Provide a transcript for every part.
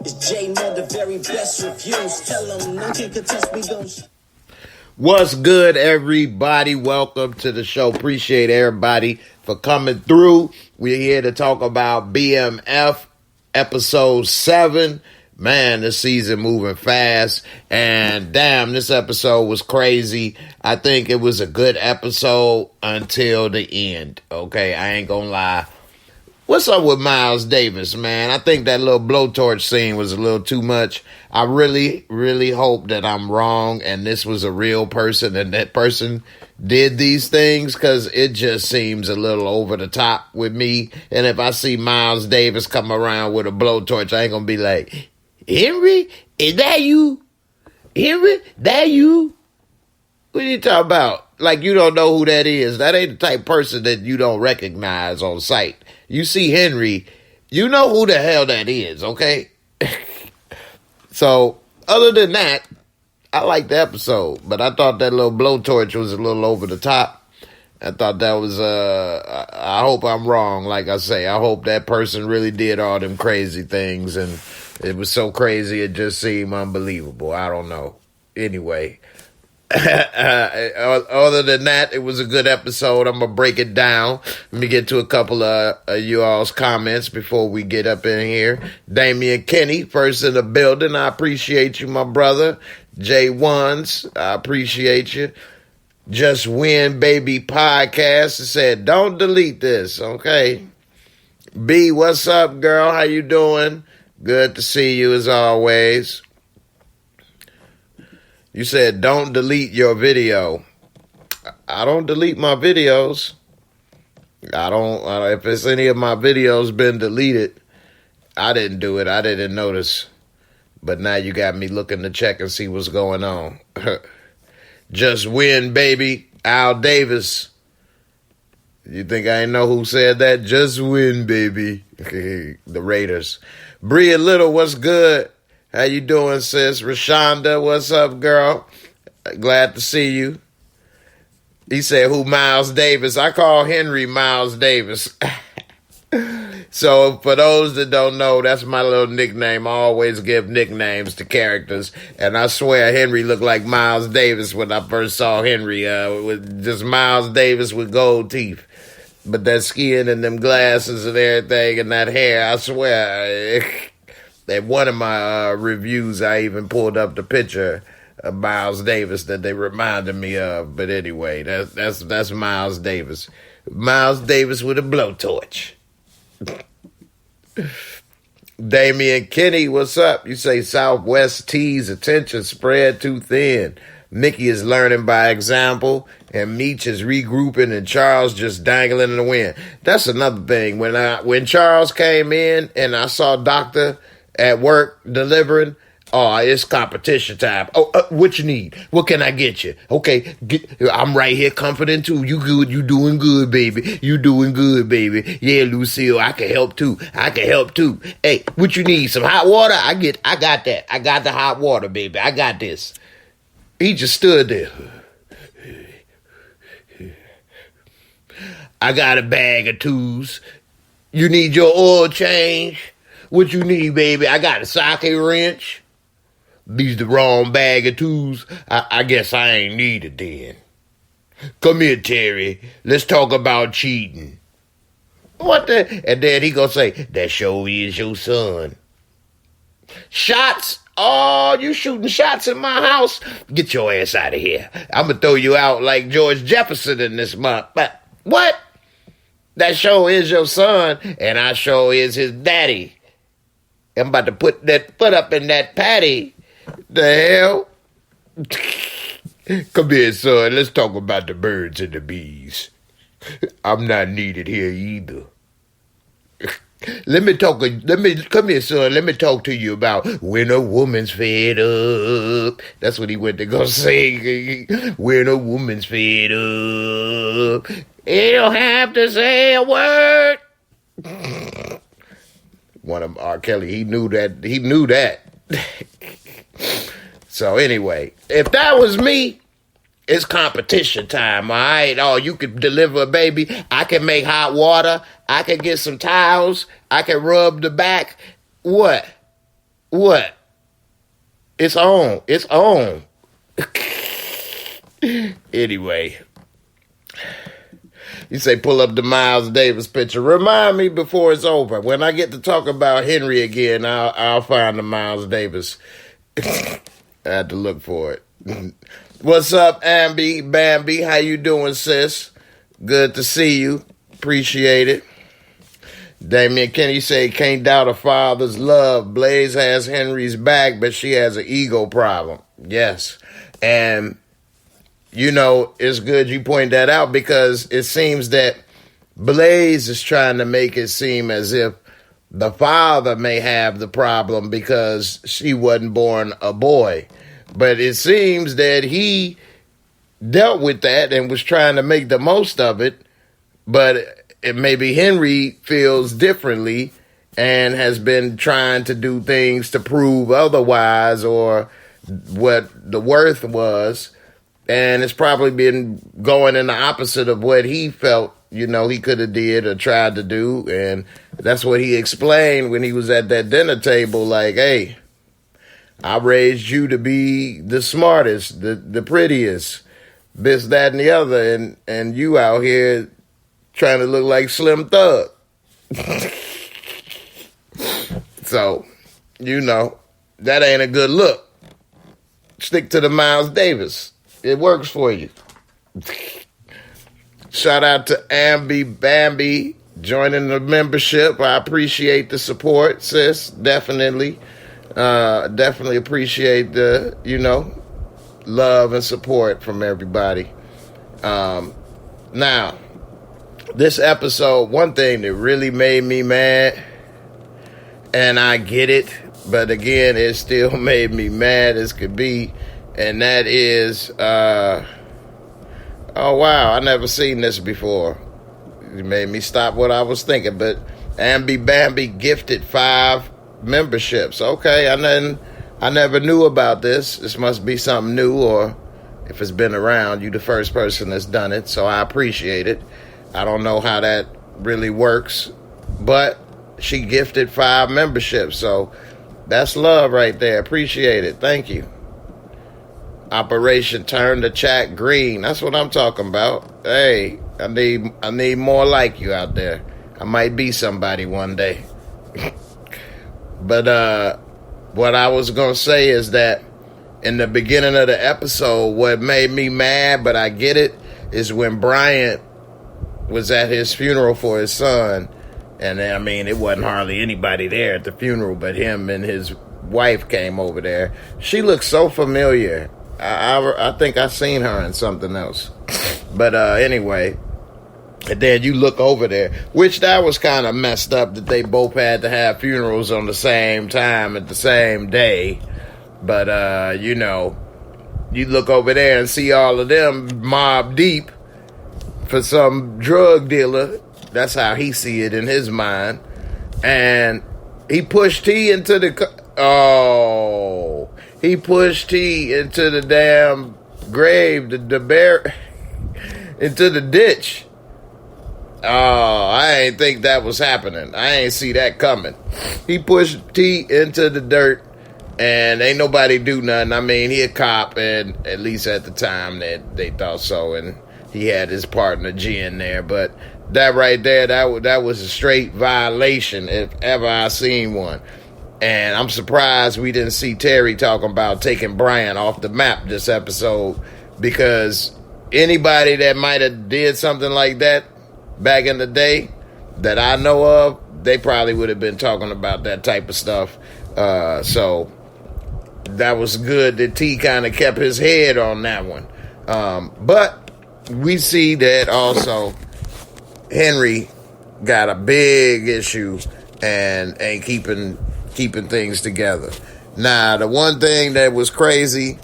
It's J Mo, the very best reviews. Tell them no king can touch me, don't. What's good, everybody? Welcome to the show. Appreciate everybody for coming through. We're here to talk about BMF episode 7. Man, this season moving fast. And damn, this episode was crazy. I think it was a good episode until the end. Okay, I ain't gonna lie. What's up with Miles Davis, man? I think that little blowtorch scene was a little too much. I really, really hope that I'm wrong and this was a real person and that person did these things, because it just seems a little over the top with me. And if I see Miles Davis come around with a blowtorch, I ain't going to be like, Henry, is that you? Henry, that you? What are you talking about? Like you don't know who that is. That ain't the type of person that you don't recognize on sight. You see Henry, you know who the hell that is, okay? So, other than that, I liked the episode, but I thought that little blowtorch was a little over the top. I thought that was, I hope I'm wrong, like I say. I hope that person really did all them crazy things, and it was so crazy it just seemed unbelievable. I don't know. Anyway. Other than that, it was a good episode. I'm gonna break it down. Let me get to a couple of you all's comments before we get up in here. Damian Kenny, first in the building. I appreciate you, my brother. J1s, I appreciate you. Just Win Baby Podcast said, don't delete this, okay? B, what's up, girl? How you doing? Good to see you as always. You said, don't delete your video. I don't delete my videos. If it's any of my videos been deleted, I didn't do it. I didn't notice. But now you got me looking to check and see what's going on. Just Win, baby. Al Davis. You think I ain't know who said that? Just Win, baby. The Raiders. Bria Little, what's good? How you doing, sis? Rashonda, what's up, girl? Glad to see you. He said, who Miles Davis? I call Henry Miles Davis. So, for those that don't know, that's my little nickname. I always give nicknames to characters. And I swear Henry looked like Miles Davis when I first saw Henry. With just Miles Davis with gold teeth. But that skin and them glasses and everything and that hair, I swear... At one of my reviews, I even pulled up the picture of Miles Davis that they reminded me of. But anyway, that's Miles Davis. Miles Davis with a blowtorch. Damian Kenny, what's up? You say Southwest T's attention spread too thin. Mickey is learning by example, and Meech is regrouping, and Charles just dangling in the wind. That's another thing. When Charles came in and I saw Dr. at work delivering, oh, it's competition time. Oh, what you need? What can I get you? Okay, I'm right here comforting too. You good? You doing good, baby? You doing good, baby? Yeah, Lucille, I can help too. Hey, what you need? Some hot water? I got that. I got the hot water, baby. I got this. He just stood there. I got a bag of tools. You need your oil change? What you need, baby? I got a socket wrench. These the wrong bag of tools. I guess I ain't need it then. Come here, Terry. Let's talk about cheating. What the? And then he gonna say, that sure is your son. Shots? Oh, you shooting shots in my house? Get your ass out of here. I'm gonna throw you out like George Jefferson in this month. But what? That sure is your son, and I sure is his daddy. I'm about to put that foot up in that patty. The hell? Come here, son. Let's talk about the birds and the bees. I'm not needed here either. Come here, son. Let me talk to you about when a woman's fed up. That's what he went to go sing. When a woman's fed up, you don't have to say a word. One of R. Kelly, he knew that. So anyway, if that was me, it's competition time, all right? Oh, you can deliver a baby. I can make hot water. I can get some towels. I can rub the back. What? What? It's on. It's on. Anyway. You say pull up the Miles Davis picture. Remind me before it's over. When I get to talk about Henry again, I'll find the Miles Davis. I had to look for it. What's up, Ambi, Bambi? How you doing, sis? Good to see you. Appreciate it. Damian Kenny say, can't doubt a father's love. Blaze has Henry's back, but she has an ego problem. Yes. And, you know, it's good you point that out because it seems that Blaze is trying to make it seem as if the father may have the problem because she wasn't born a boy. But it seems that he dealt with that and was trying to make the most of it. But maybe Henry feels differently and has been trying to do things to prove otherwise or what the worth was. And it's probably been going in the opposite of what he felt, you know, he could have did or tried to do. And that's what he explained when he was at that dinner table, like, hey, I raised you to be the smartest, the prettiest, this, that, and the other. And you out here trying to look like Slim Thug. So, you know, that ain't a good look. Stick to the Miles Davis. It works for you. Shout out to Ambi Bambi joining the membership. I appreciate the support, sis. Definitely. Definitely appreciate the, you know, love and support from everybody. Now, this episode, one thing that really made me mad, and I get it, but again, it still made me mad as could be, and that is, oh wow, I never seen this before. It made me stop what I was thinking, but Ambi Bambi gifted 5 memberships. Okay, I never knew about this. This must be something new, or if it's been around, you the first person that's done it, so I appreciate it. I don't know how that really works, but she gifted 5 memberships, so that's love right there. Appreciate it. Thank you. Operation Turn the Chat Green. That's what I'm talking about. Hey, I need more like you out there. I might be somebody one day. But what I was going to say is that in the beginning of the episode, what made me mad, but I get it, is when Bryant was at his funeral for his son. And I mean, it wasn't hardly anybody there at the funeral, but him and his wife came over there. She looked so familiar. I think I seen her in something else. But anyway, and then you look over there, which that was kind of messed up that they both had to have funerals on the same time at the same day. But, you know, you look over there and see all of them mob deep for some drug dealer. That's how he see it in his mind. And he pushed T into the... he pushed T into the damn grave, the bear, into the ditch. Oh, I ain't think that was happening. I ain't see that coming. He pushed T into the dirt, and ain't nobody do nothing. I mean, he a cop, and at least at the time that they thought so, and he had his partner G in there. But that right there, that was a straight violation if ever I seen one. And I'm surprised we didn't see Terry talking about taking Brian off the map this episode, because anybody that might have did something like that back in the day that I know of, they probably would have been talking about that type of stuff. So that was good that T kind of kept his head on that one. But we see that also Henry got a big issue and ain't keeping things together. Now, the one thing that was crazy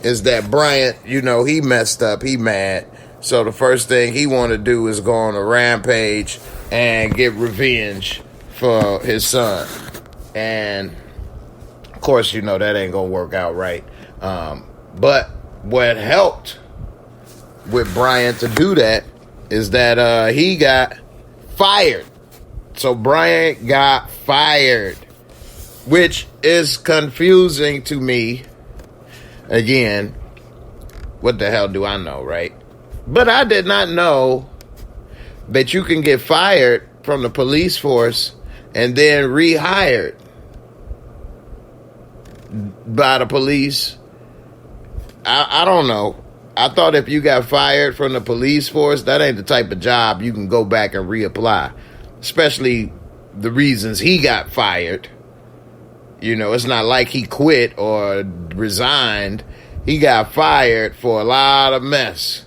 is that Bryant, you know, he messed up. He mad. So the first thing he want to do is go on a rampage and get revenge for his son. And, of course, you know, that ain't going to work out right. But what helped with Bryant to do that is that he got fired. So Bryant got fired. which is confusing to me. Again, what the hell do I know, right? But I did not know that you can get fired from the police force and then rehired by the police. I don't know. I thought if you got fired from the police force, that ain't the type of job you can go back and reapply. Especially the reasons he got fired. You know, it's not like he quit or resigned. He got fired for a lot of mess.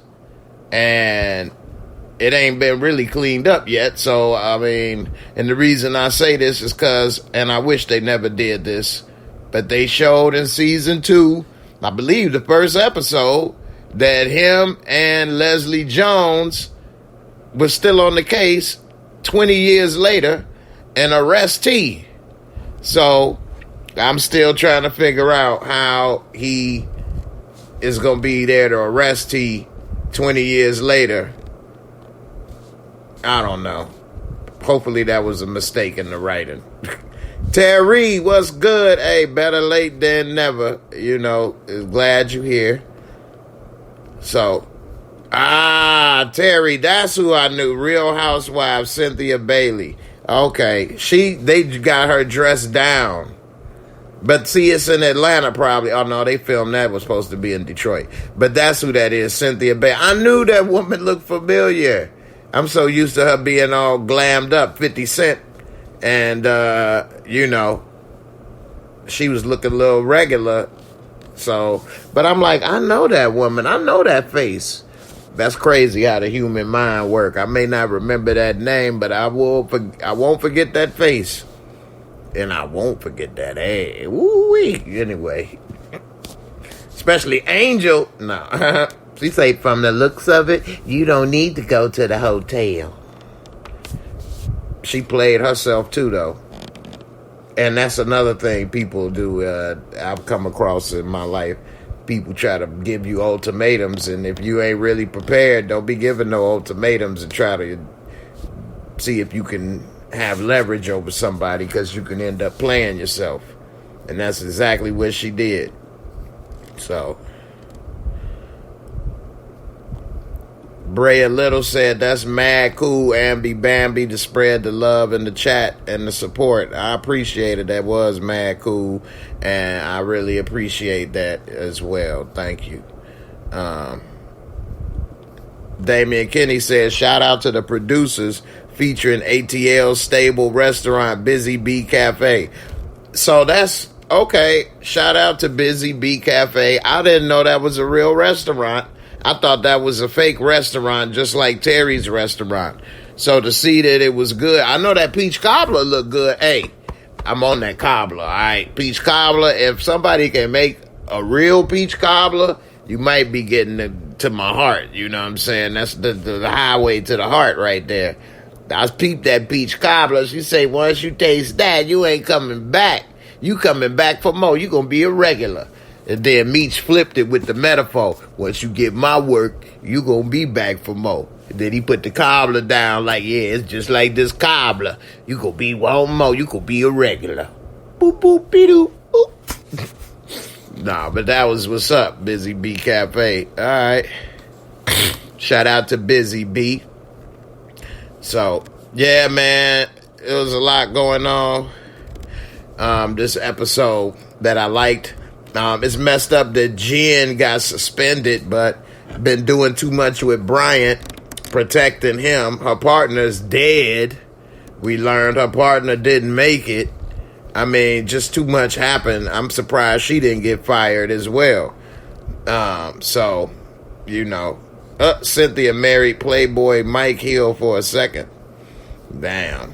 And it ain't been really cleaned up yet. So, I mean, and the reason I say this is because, and I wish they never did this, but they showed in season 2, I believe the first episode, that him and Leslie Jones was still on the case 20 years later, an arrestee. So I'm still trying to figure out how he is going to be there to arrest T 20 years later. I don't know. Hopefully that was a mistake in the writing. Terry, what's good? Hey, better late than never. You know, glad you're here. So, Terry, that's who I knew. Real Housewives, Cynthia Bailey. Okay, they got her dressed down. But see, it's in Atlanta probably. Oh, no, they filmed that. It was supposed to be in Detroit. But that's who that is, Cynthia Bailey. I knew that woman looked familiar. I'm so used to her being all glammed up, 50 Cent. And, you know, she was looking a little regular. So, but I'm like, I know that woman. I know that face. That's crazy how the human mind works. I may not remember that name, but I won't forget that face. And I won't forget that ass. Woo-wee. Anyway. Especially Angel. No. She say, from the looks of it, you don't need to go to the hotel. She played herself too, though. And that's another thing people do. I've come across in my life. People try to give you ultimatums, and if you ain't really prepared, don't be giving no ultimatums and try to see if you can have leverage over somebody, because you can end up playing yourself. And that's exactly what she did. So, Brea Little said, that's mad cool, Ambi Bambi, to spread the love in the chat and the support. I appreciate it. That was mad cool, and I really appreciate that as well. Thank you. Damian Kinney says, shout out to the producers featuring ATL's stable restaurant, Busy Bee Cafe. So that's, okay, shout out to Busy Bee Cafe. I didn't know that was a real restaurant. I thought that was a fake restaurant, just like Terry's restaurant. So to see that it was good, I know that peach cobbler looked good. Hey, I'm on that cobbler, all right? Peach cobbler, if somebody can make a real peach cobbler, you might be getting to my heart, you know what I'm saying? That's the highway to the heart right there. I peeped that peach cobbler. She say, once you taste that, you ain't coming back. You coming back for more. You gonna be a regular. And then Meech flipped it with the metaphor. Once you get my work, you gonna be back for more. And then he put the cobbler down like, yeah, it's just like this cobbler. You gonna be one more. You gonna be a regular. Boop, boop, be-doo, boop. Nah, but that was what's up, Busy Bee Cafe. All right. Shout out to Busy Bee. So, yeah, man, it was a lot going on. This episode that I liked. It's messed up that Jen got suspended, but been doing too much with Bryant, protecting him. Her partner's dead. We learned her partner didn't make it. I mean, just too much happened. I'm surprised she didn't get fired as well. So, you know. Cynthia married Playboy Mike Hill for a second. Damn.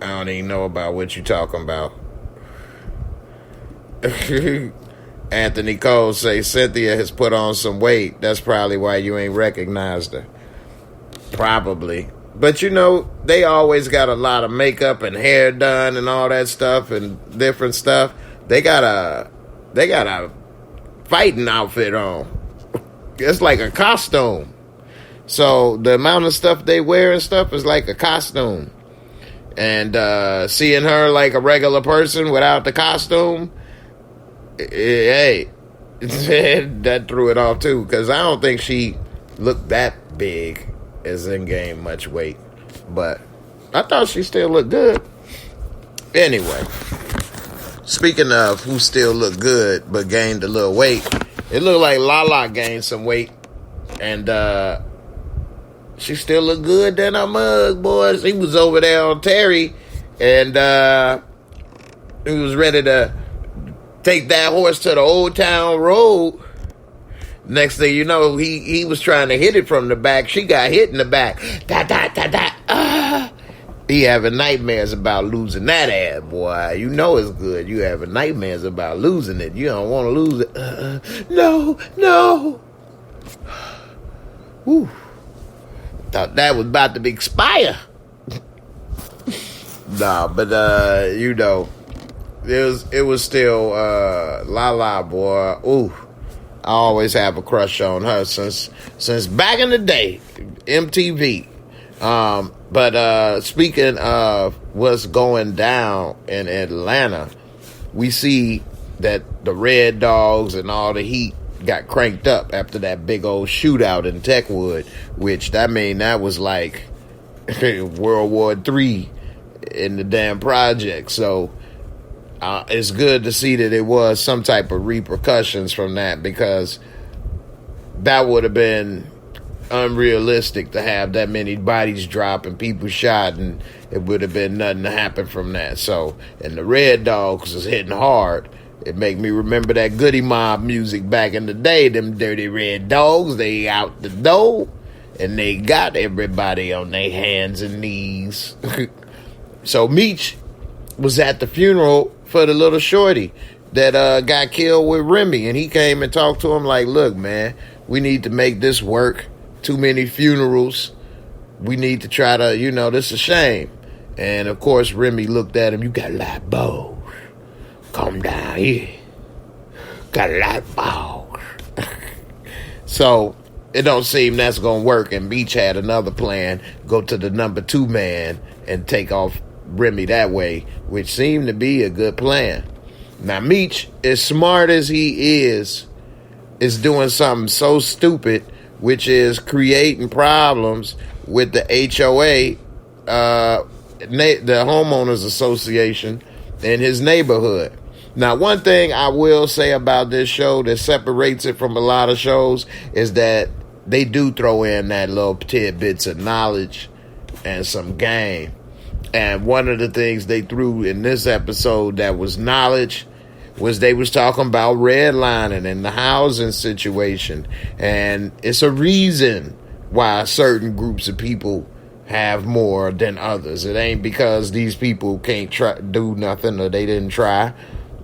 I don't even know about what you talking about. Anthony Cole say Cynthia has put on some weight. That's probably why you ain't recognized her. Probably. But you know, they always got a lot of makeup and hair done and all that stuff and different stuff. They got a fighting outfit on. It's like a costume. So the amount of stuff they wear and stuff is like a costume. And seeing her like a regular person without the costume, hey, that threw it off too. Because I don't think she looked that big as in gained much weight. But I thought she still looked good. Anyway, speaking of who still looked good but gained a little weight, it looked like Lala gained some weight. And she still looked good than her mug, boys. He was over there on Terry, and he was ready to take that horse to the Old Town Road. Next thing you know, he was trying to hit it from the back. She got hit in the back. Da, da, da, da. He having nightmares about losing that ass, boy. You know it's good. You having nightmares about losing it. You don't want to lose it. No. Whew. Thought that was about to expire. Nah, but you know, it was still Lala, boy. Ooh, I always have a crush on her since back in the day, MTV. But speaking of what's going down in Atlanta, we see that the Red Dogs and all the heat got cranked up after that big old shootout in Techwood, which that was like World War III in the damn project. So it's good to see that it was some type of repercussions from that, because that would have been unrealistic to have that many bodies drop and people shot, and it would have been nothing to happen from that. So, and the Red Dogs is hitting hard. It make me remember that Goody Mob music back in the day. Them dirty red dogs, they out the door, and they got everybody on their hands and knees. So Meech was at the funeral for the little shorty that got killed with Remy, and he came and talked to him like, look, man, we need to make this work. Too many funerals. We need to try to, this is a shame. And of course, Remy looked at him. You got a lot of balls. Come down here. Got a lot of balls. So it don't seem that's gonna work. And Meech had another plan: go to the number 2 man and take off Remy that way, which seemed to be a good plan. Now Meech, as smart as he is doing something so stupid, which is creating problems with the HOA, the homeowners association in his neighborhood. Now, one thing I will say about this show that separates it from a lot of shows is that they do throw in that little tidbits of knowledge and some game. And one of the things they threw in this episode that was knowledge was they was talking about redlining and the housing situation. And it's a reason why certain groups of people have more than others. It ain't because these people can't do nothing or they didn't try.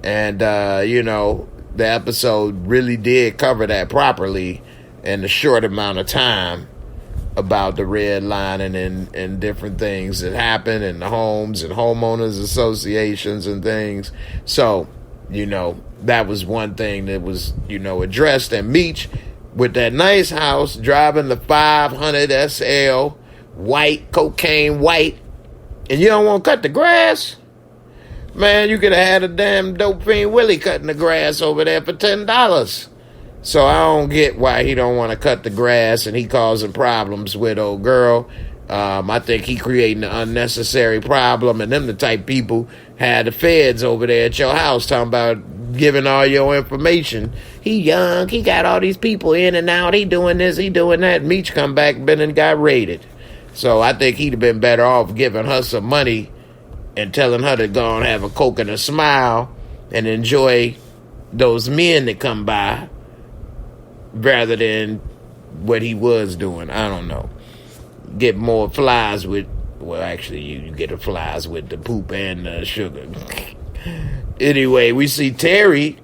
And, the episode really did cover that properly in a short amount of time about the redlining and different things that happen in the homes and homeowners associations and things. So, that was one thing that was, addressed. And Meech, with that nice house, driving the 500 SL, white, cocaine white, and you don't want to cut the grass? Man, you could have had a damn dope fiend Willie cutting the grass over there for $10. So I don't get why he don't want to cut the grass and he causing problems with old girl. I think he creating an unnecessary problem, and them the type people had the feds over there at your house talking about giving all your information. He young, he got all these people in and out, he doing this, he doing that. Meech come back, been and got raided. So I think he'd have been better off giving her some money and telling her to go and have a Coke and a smile and enjoy those men that come by, rather than what he was doing. I don't know. Get more flies with, well, actually, you get the flies with the poop and the sugar. Anyway, we see Terry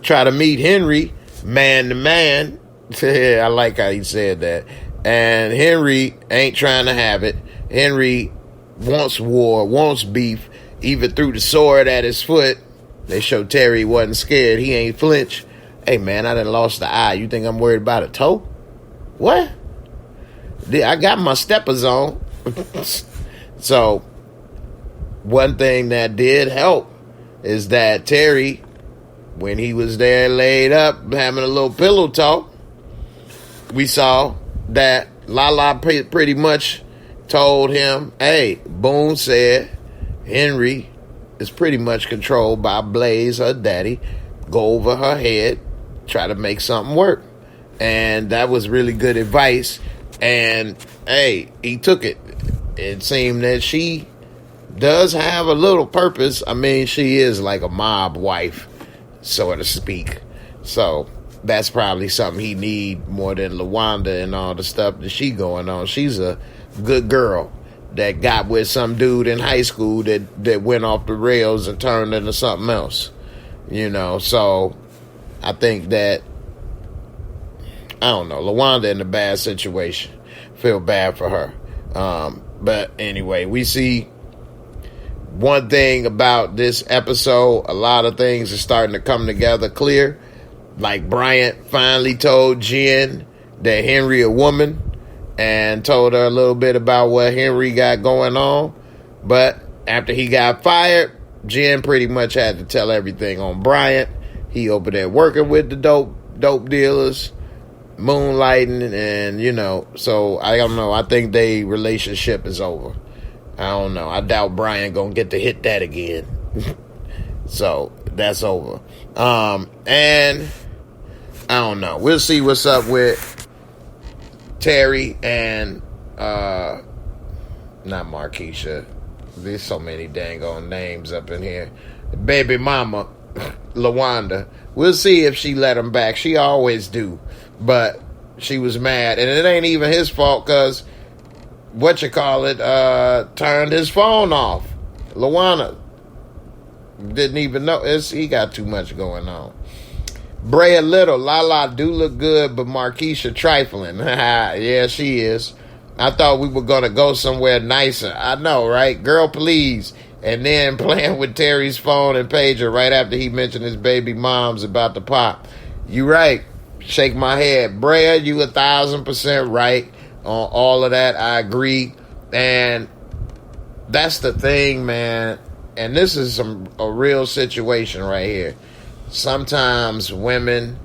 try to meet Henry man to man. I like how he said that. And Henry ain't trying to have it. Henry wants war, wants beef, even threw the sword at his foot. They show Terry wasn't scared. He ain't flinch. Hey, man, I done lost the eye. You think I'm worried about a toe? What? I got my steppers on. So, one thing that did help is that Terry, when he was there laid up having a little pillow talk, we saw that Lala pretty much told him, hey, Boone said Henry is pretty much controlled by Blaze, her daddy. Go over her head, try to make something work. And that was really good advice. And, hey, he took it. It seemed that she does have a little purpose. I mean, she is like a mob wife, so to speak. So that's probably something he need more than LaWanda and all the stuff that she going on. She's a good girl that got with some dude in high school that went off the rails and turned into something else. You know, so I think that, I don't know, LaWanda in a bad situation. Feel bad for her. But anyway, we see one thing about this episode, a lot of things are starting to come together clear. Like Bryant finally told Jen that Henry a woman and told her a little bit about what Henry got going on. But after he got fired, Jen pretty much had to tell everything on Bryant. He over there working with the dope dealers, moonlighting, and, you know, so I don't know. I think their relationship is over. I don't know. I doubt Brian gonna get to hit that again. So that's over. And I don't know. We'll see what's up with Terry and not Markeisha. There's so many dang on names up in here. Baby mama, LaWanda. We'll see if she let him back. She always do. But she was mad. And it ain't even his fault because turned his phone off. LaWanda didn't even know. He got too much going on. Brea Little, Lala do look good, but Markeisha trifling. Yeah, she is. I thought we were going to go somewhere nicer. I know, right? Girl, please. And then playing with Terry's phone and pager right after he mentioned his baby mom's about to pop. You right. Shake my head. Brea, you 1,000% right on all of that. I agree. And that's the thing, man. And this is a real situation right here. Sometimes women,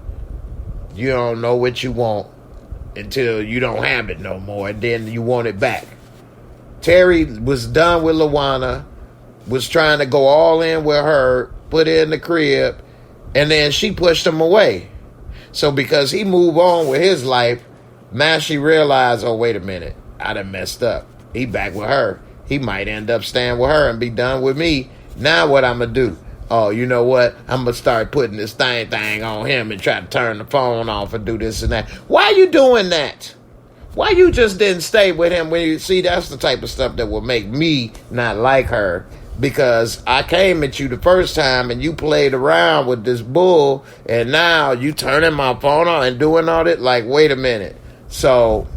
you don't know what you want until you don't have it no more, and then you want it back. Terry was done with LaWanda, was trying to go all in with her, put her in the crib, and then she pushed him away. So because he moved on with his life, now she realized, oh, wait a minute, I done messed up. He back with her. He might end up staying with her and be done with me. Now what I'm going to do? Oh, you know what? I'm going to start putting this thing on him and try to turn the phone off and do this and that. Why you doing that? Why you just didn't stay with him when you see that's the type of stuff that will make me not like her? Because I came at you the first time and you played around with this bull and now you turning my phone on and doing all that. Like, wait a minute. So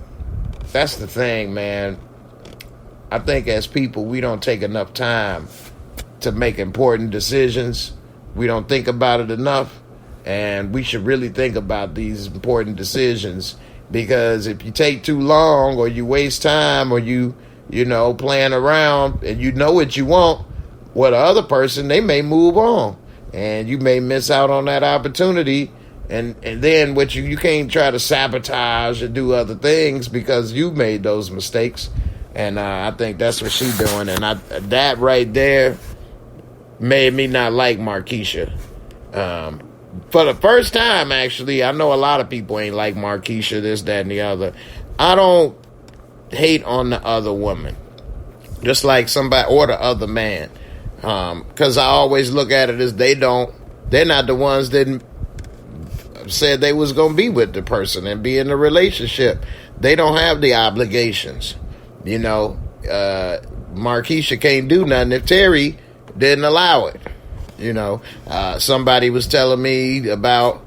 that's the thing, man. I think as people, we don't take enough time to make important decisions. We don't think about it enough, and we should really think about these important decisions, because if you take too long or you waste time or you playing around and you know what you want, well, the other person, they may move on and you may miss out on that opportunity, and then what you can't try to sabotage or do other things because you made those mistakes. And I think that's what she's doing, and that right there made me not like Markeisha. For the first time, actually, I know a lot of people ain't like Markeisha, this, that, and the other. I don't hate on the other woman, just like somebody, or the other man. Because I always look at it as they're not the ones that said they was going to be with the person and be in a relationship. They don't have the obligations. Markeisha can't do nothing if Terry didn't allow it. Somebody was telling me about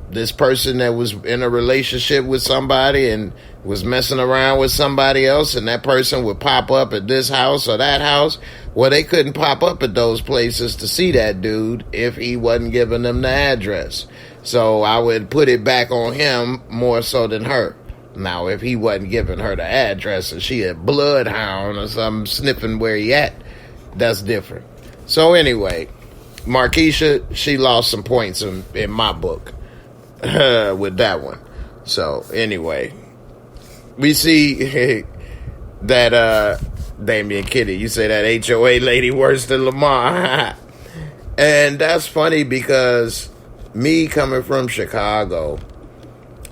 this person that was in a relationship with somebody and was messing around with somebody else, and that person would pop up at this house or that house. Well, they couldn't pop up at those places to see that dude if he wasn't giving them the address. So I would put it back on him more so than her. Now, if he wasn't giving her the address and she a bloodhound or something sniffing where he at, That's different. So anyway, Markeisha, she lost some points in my book with that one. So anyway, we see that Damian Kitty, you say that HOA lady worse than Lamar. And that's funny because me coming from Chicago,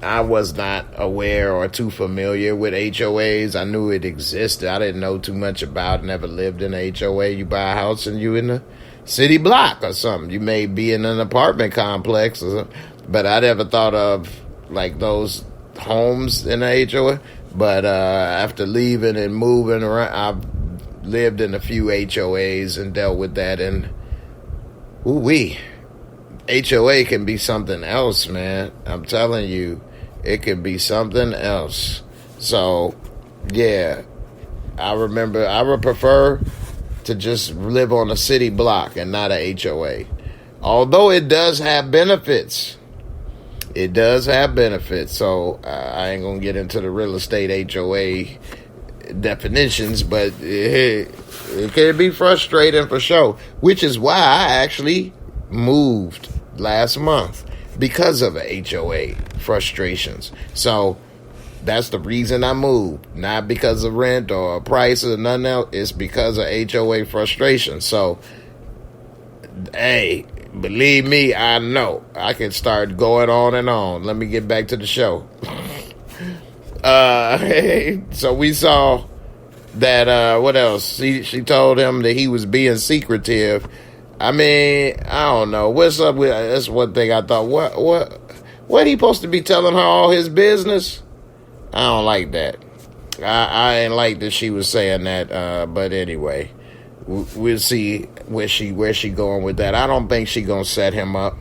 I was not aware or too familiar with HOAs. I knew it existed. I didn't know too much about it. Never lived in a HOA. You buy a house and you in the city block or something. You may be in an apartment complex or something. But I never thought of like those homes in a HOA. But after leaving and moving around, I've lived in a few HOAs and dealt with that. And ooh-wee, HOA can be something else, man. I'm telling you. It could be something else. So, yeah, I remember I would prefer to just live on a city block and not a HOA. Although it does have benefits. It does have benefits. So, I ain't going to get into the real estate HOA definitions, but it can be frustrating for sure. Which is why I actually moved last month. Because of HOA frustrations. So that's the reason I moved. Not because of rent or price or nothing else. It's because of HOA frustration. So, hey, believe me, I know. I can start going on and on. Let me get back to the show. So we saw that, what else? She told him that he was being secretive. I mean, I don't know. What's up with that's one thing I thought. What he supposed to be telling her all his business? I don't like that. I ain't like that she was saying that. But anyway, we'll see where she going with that. I don't think she gonna set him up.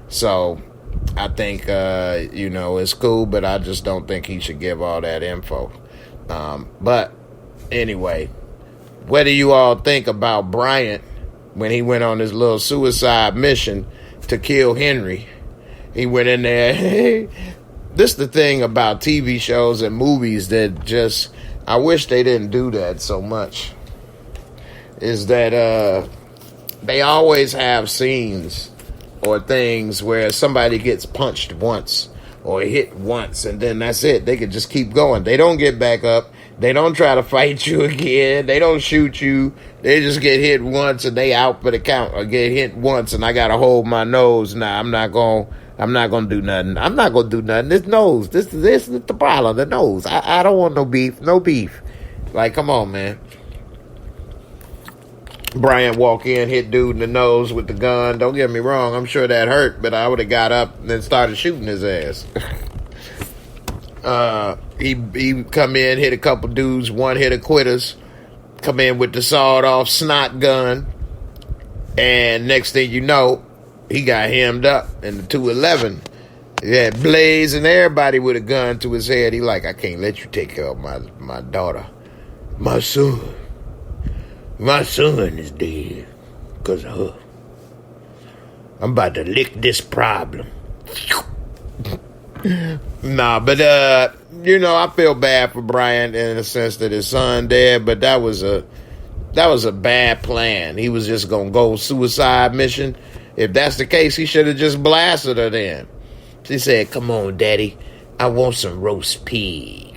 So I think it's cool, but I just don't think he should give all that info. But anyway, what do you all think about Bryant? When he went on his little suicide mission to kill Henry, he went in there. This is the thing about TV shows and movies that just, I wish they didn't do that so much, is that they always have scenes or things where somebody gets punched once or hit once and then that's it. They can just keep going. They don't get back up. They don't try to fight you again. They don't shoot you. They just get hit once and they out for the count. Or get hit once and I gotta hold my nose. Nah, I'm not gonna do nothing. I'm not gonna do nothing. This nose. This is the problem. The nose. I don't want no beef. No beef. Like, come on, man. Bryant walk in, hit dude in the nose with the gun. Don't get me wrong. I'm sure that hurt, but I would have got up and then started shooting his ass. He come in, hit a couple dudes, one hit a quitters, come in with the sawed off snot gun, and next thing you know, he got hemmed up in the 211. He had Blaze and everybody with a gun to his head. He like, I can't let you take care of my daughter. My son is dead because of her. I'm about to lick this problem. Nah, but I feel bad for Brian in the sense that his son dead, but that was a bad plan. He was just gonna go suicide mission. If that's the case, he should have just blasted her then. She said, "Come on, Daddy, I want some roast pig."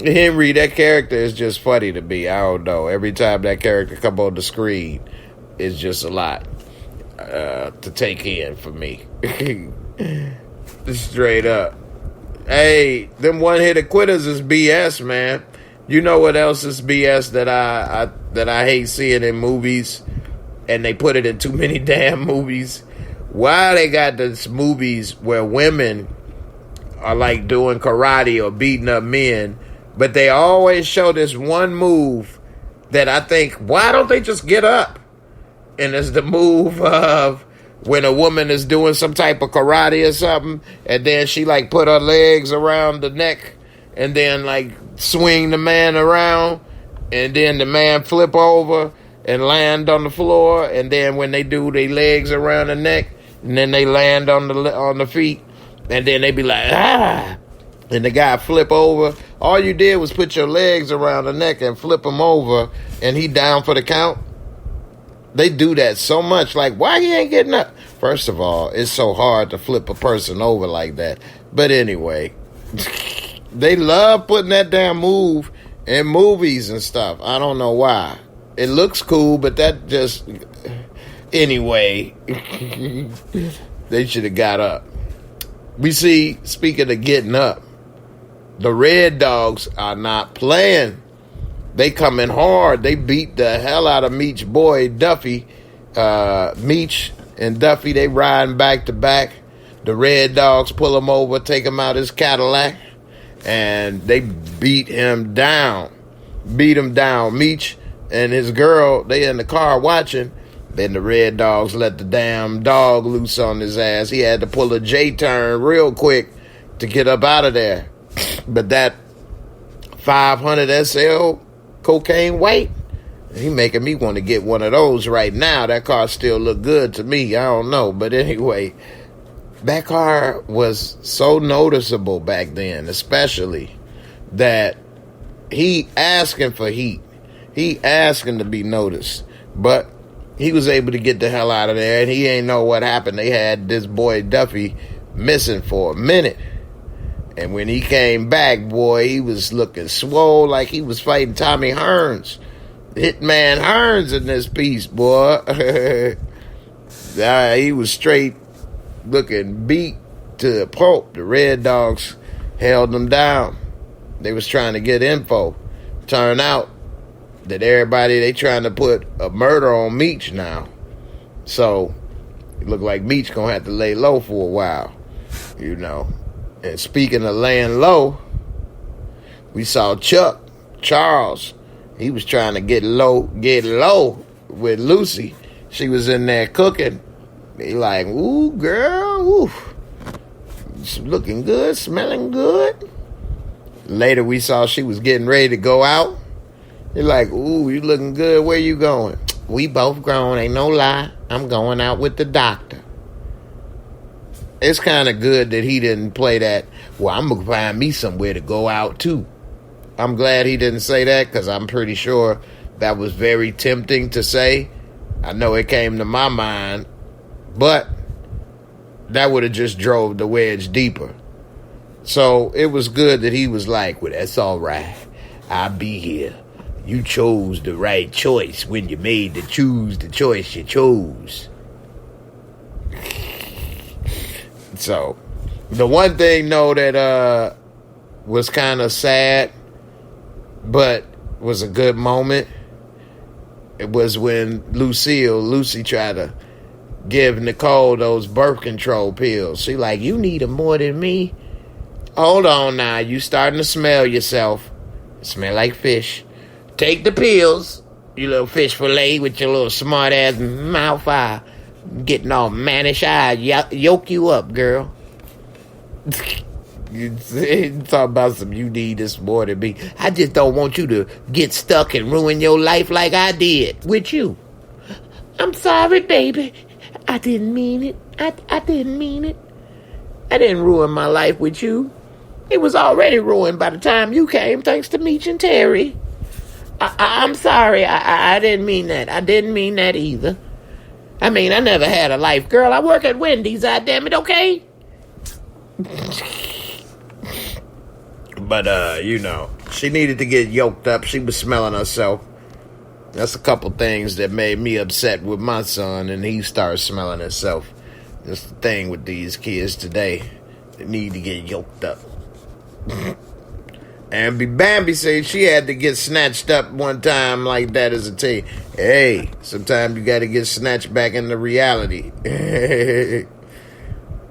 Henry, that character is just funny to me. I don't know. Every time that character come on the screen, it's just a lot to take in for me. Straight up. Hey, them one-hitter quitters is BS, man. You know what else is BS that I hate seeing in movies, and they put it in too many damn movies? Why they got these movies where women are like doing karate or beating up men, but they always show this one move that I think, why don't they just get up? And it's the move of when a woman is doing some type of karate or something, and then she like put her legs around the neck and then like swing the man around, and then the man flip over and land on the floor, and then when they do their legs around the neck, and then they land on the feet, and then they be like, ah. and the guy flip over. All you did was put your legs around the neck and flip him over, and he down for the count. They do that so much. Like, why he ain't getting up? First of all, it's so hard to flip a person over like that. But anyway, they love putting that damn move in movies and stuff. I don't know why. It looks cool, but that just... Anyway, they should have got up. We see, speaking of getting up, the Red Dogs are not playing. They coming hard. They beat the hell out of Meech boy Duffy. Meech and Duffy, they riding back to back. The Red Dogs pull him over, take him out his Cadillac, and they beat him down. Beat him down. Meech and his girl, they in the car watching. Then the Red Dogs let the damn dog loose on his ass. He had to pull a J-turn real quick to get up out of there. But that 500 SL cocaine white, he making me want to get one of those right now. That car still look good to me. I don't know. But anyway, that car was so noticeable back then, especially that he asking for heat. He asking to be noticed. But he was able to get the hell out of there, and he ain't know what happened. They had this boy Duffy missing for a minute. And when he came back, boy, he was looking swole like he was fighting Tommy Hearns. Hitman Hearns in this piece, boy. He was straight looking beat to the pulp. The Red Dogs held him down. They was trying to get info. Turned out that everybody, they trying to put a murder on Meech now. So, it looked like Meech gonna have to lay low for a while, you know. And speaking of laying low, we saw Charles. He was trying to get low with Lucy. She was in there cooking. He like, ooh, girl, ooh. Looking good, smelling good. Later we saw she was getting ready to go out. He like, ooh, you looking good. Where you going? We both grown, ain't no lie. I'm going out with the doctor. It's kind of good that he didn't play that, well, I'm going to find me somewhere to go out too. I'm glad he didn't say that, because I'm pretty sure that was very tempting to say. I know it came to my mind, but that would have just drove the wedge deeper. So it was good that he was like, well, that's all right. I'll be here. You chose the right choice when you made the choice you chose. So, the one thing, though, that was kind of sad, but was a good moment, it was when Lucy tried to give Nicole those birth control pills. She like, you need them more than me. Hold on now, you starting to smell yourself. Smell like fish. Take the pills, you little fish fillet with your little smart ass mouth eye. Getting all mannish eyes, yoke you up, girl. You talk about some you need this more than me. I just don't want you to get stuck and ruin your life like I did with you. I'm sorry, baby. I didn't mean it. I didn't mean it. I didn't ruin my life with you. It was already ruined by the time you came, thanks to Meech and Terry. I'm sorry. I didn't mean that. I didn't mean that either. I mean, I never had a life, girl. I work at Wendy's, goddammit, okay? But, you know, she needed to get yoked up. She was smelling herself. That's a couple things that made me upset with my son, and he started smelling himself. That's the thing with these kids today. They need to get yoked up. And Bambi said she had to get snatched up one time like that as a teen. Hey, sometimes you got to get snatched back into reality.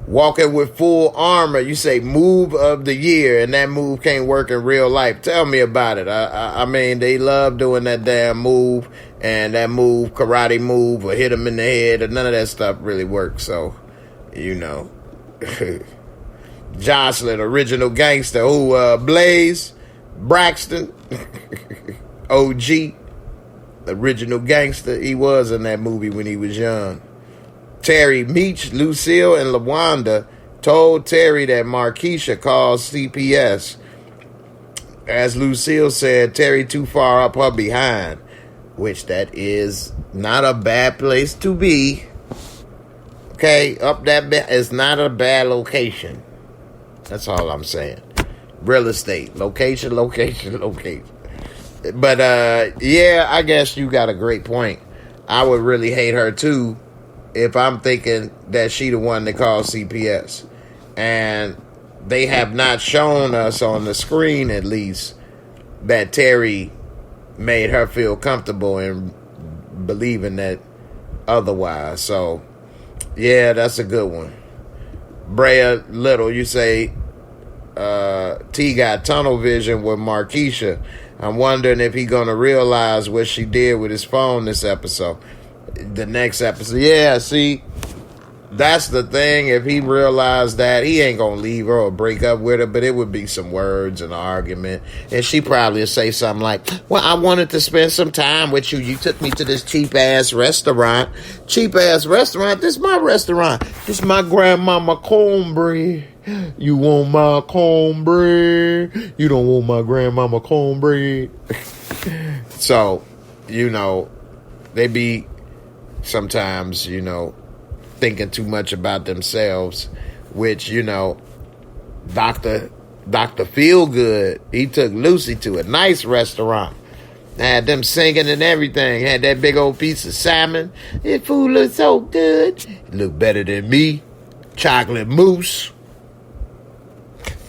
Walking with full armor, you say move of the year, and that move can't work in real life. Tell me about it. I mean, they love doing that damn move, and that move, karate move, or hit them in the head, and none of that stuff really works. So, you know. Jocelyn, original gangster. Who, Blaze, Braxton, OG, original gangster. He was in that movie when he was young. Terry, Meech, Lucille, and LaWanda told Terry that Markeisha called CPS. As Lucille said, Terry too far up her behind, which that is not a bad place to be. Okay, up that is not a bad location. That's all I'm saying. Real estate, location. But yeah, I guess you got a great point. I would really hate her too if I'm thinking that she the one that called CPS. And they have not shown us on the screen, at least, that Terry made her feel comfortable in believing that otherwise. So, yeah, that's a good one. Brea Little, you say T got tunnel vision with Markeisha. I'm wondering if he gonna realize what she did with his phone this episode. The next episode. Yeah, see, that's the thing. If he realized that, he ain't gonna leave her or break up with her, but it would be some words and argument. And she probably would say something like, well, I wanted to spend some time with you. You took me to this cheap-ass restaurant. Cheap-ass restaurant? This is my restaurant. This is my grandmama cornbread. You want my cornbread? You don't want my grandmama cornbread? So, they be sometimes, thinking too much about themselves, which, Dr. Feelgood, he took Lucy to a nice restaurant. Had them singing and everything. Had that big old piece of salmon. That food looked so good. It looked better than me. Chocolate mousse.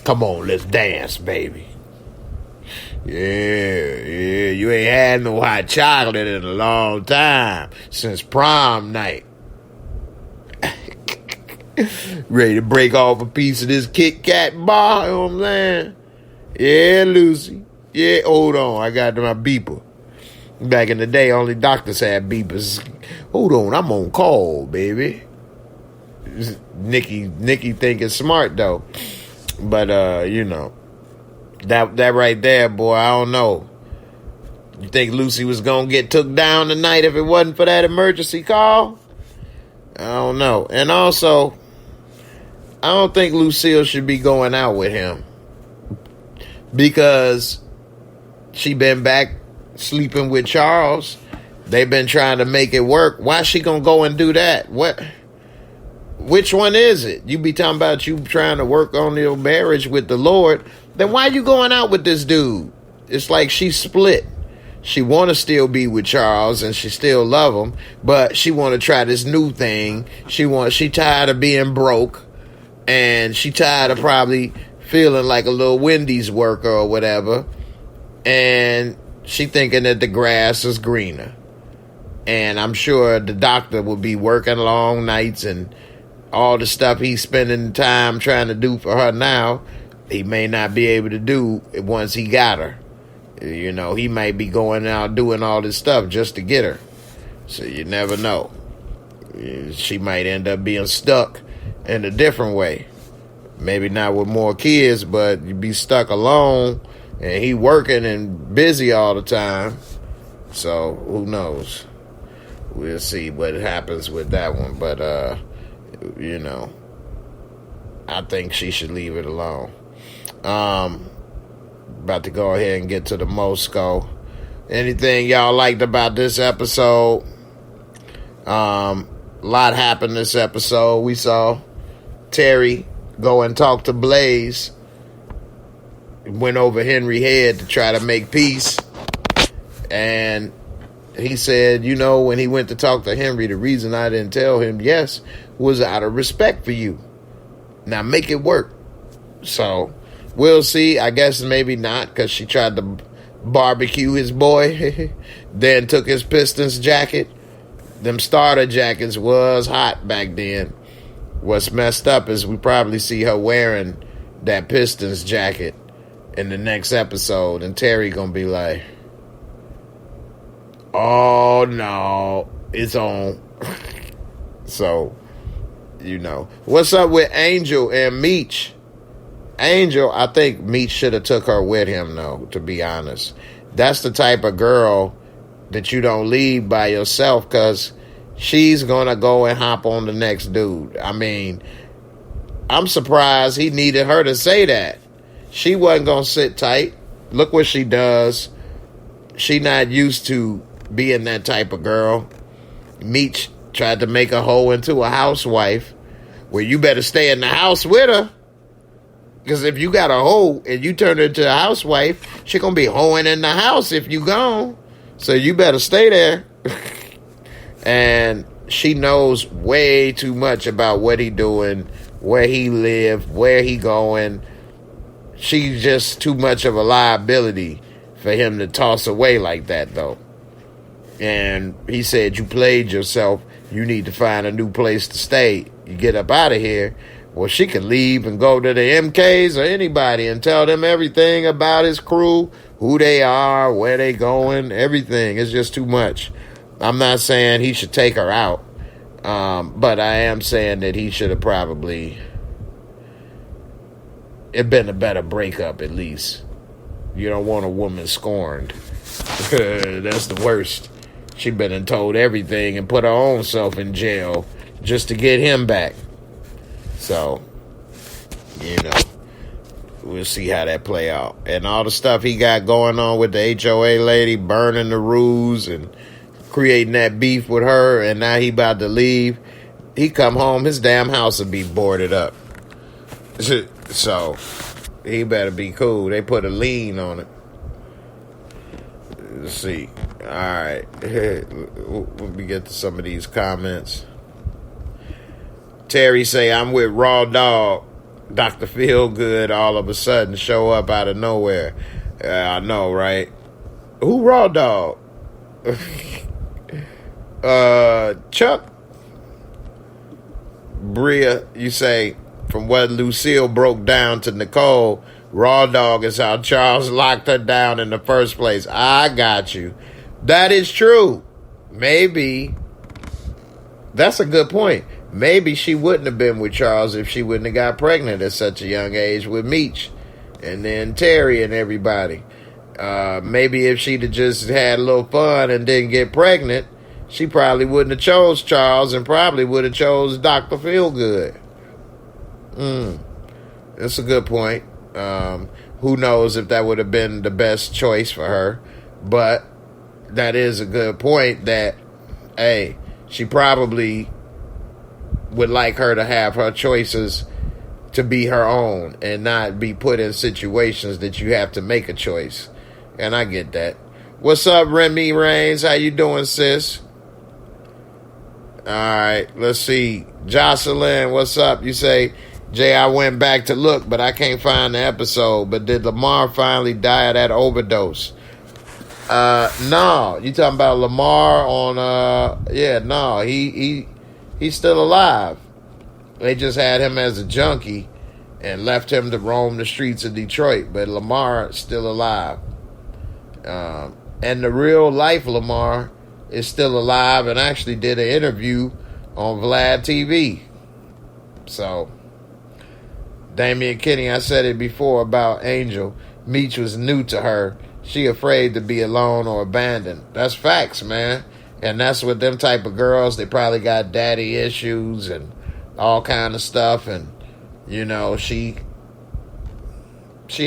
Come on, let's dance, baby. Yeah, you ain't had no hot chocolate in a long time. Since prom night. Ready to break off a piece of this Kit Kat bar, you know what I'm saying? Yeah, Lucy. Yeah, hold on, I got my beeper. Back in the day, only doctors had beepers. Hold on, I'm on call, baby. Nikki thinking smart, though. But, that right there, boy, I don't know. You think Lucy was going to get took down tonight if it wasn't for that emergency call? I don't know. And also, I don't think Lucille should be going out with him because she been back sleeping with Charles. They've been trying to make it work. Why she going to go and do that? What? Which one is it? You be talking about you trying to work on your marriage with the Lord. Then why you going out with this dude? It's like she split. She want to still be with Charles and she still love him, but she want to try this new thing. She tired of being broke, and she tired of probably feeling like a little Wendy's worker or whatever, and she thinking that the grass is greener. And I'm sure the doctor will be working long nights and all the stuff he's spending time trying to do for her now, he may not be able to do once he got her. He might be going out doing all this stuff just to get her. So you never know. She might end up being stuck in a different way. Maybe not with more kids, but you be stuck alone and he working and busy all the time. So who knows? We'll see what happens with that one. But, I think she should leave it alone. About to go ahead and get to the MOORESCORE. Anything y'all liked about this episode? Lot happened this episode. We saw Terry go and talk to Blaze. Went over Henry's head to try to make peace. And he said, when he went to talk to Henry, the reason I didn't tell him yes was out of respect for you. Now make it work. So we'll see. I guess maybe not, because she tried to barbecue his boy. Then took his Pistons jacket. Them starter jackets was hot back then. What's messed up is we probably see her wearing that Pistons jacket in the next episode. And Terry gonna be like, oh no, it's on. So, what's up with Angel and Meech? Angel, I think Meech should have took her with him, though, to be honest. That's the type of girl that you don't leave by yourself, because she's going to go and hop on the next dude. I mean, I'm surprised he needed her to say that. She wasn't going to sit tight. Look what she does. She not used to being that type of girl. Meech tried to make a hoe into a housewife. Well, you better stay in the house with her. Because if you got a hoe and you turn her into a housewife, she going to be hoeing in the house if you gone. So you better stay there. And she knows way too much about what he doing, where he live, where he going. She's just too much of a liability for him to toss away like that, though. And he said, you played yourself. You need to find a new place to stay. You get up out of here. Well, she could leave and go to the MKs or anybody and tell them everything about his crew, who they are, where they going, everything. It's just too much. I'm not saying he should take her out, but I am saying that he should have probably... It been a better breakup, at least. You don't want a woman scorned. That's the worst. She been and told everything and put her own self in jail just to get him back. So, we'll see how that play out. And all the stuff he got going on with the HOA lady, burning the rules and creating that beef with her, and now he about to leave. He come home, his damn house will be boarded up. So, he better be cool. They put a lien on it. Let's see. All right. Let me get to some of these comments. Terry say, I'm with Raw Dog. Dr. Feelgood all of a sudden show up out of nowhere. I know, right? Who Raw Dog? Chuck? Bria, you say, from what Lucille broke down to Nicole, Raw Dog is how Charles locked her down in the first place. I got you. That is true. Maybe. That's a good point. Maybe she wouldn't have been with Charles if she wouldn't have got pregnant at such a young age with Meech and then Terry and everybody. Maybe if she'd have just had a little fun and didn't get pregnant, she probably wouldn't have chose Charles and probably would have chose Dr. Feelgood. That's a good point. Who knows if that would have been the best choice for her. But that is a good point that, hey, she probably would like her to have her choices to be her own and not be put in situations that you have to make a choice. And I get that. What's up, Remy Rains? How you doing, sis? All right, let's see. Jocelyn, what's up? You say, Jay, I went back to look, but I can't find the episode. But did Lamar finally die of that overdose? No. You talking about Lamar on, no. He's still alive. They just had him as a junkie and left him to roam the streets of Detroit. But Lamar is still alive. And the real life Lamar is still alive and actually did an interview on Vlad TV. So, Damian Kinney, I said it before about Angel. Meech was new to her. She afraid to be alone or abandoned. That's facts, man. And that's with them type of girls. They probably got daddy issues and all kind of stuff. And, she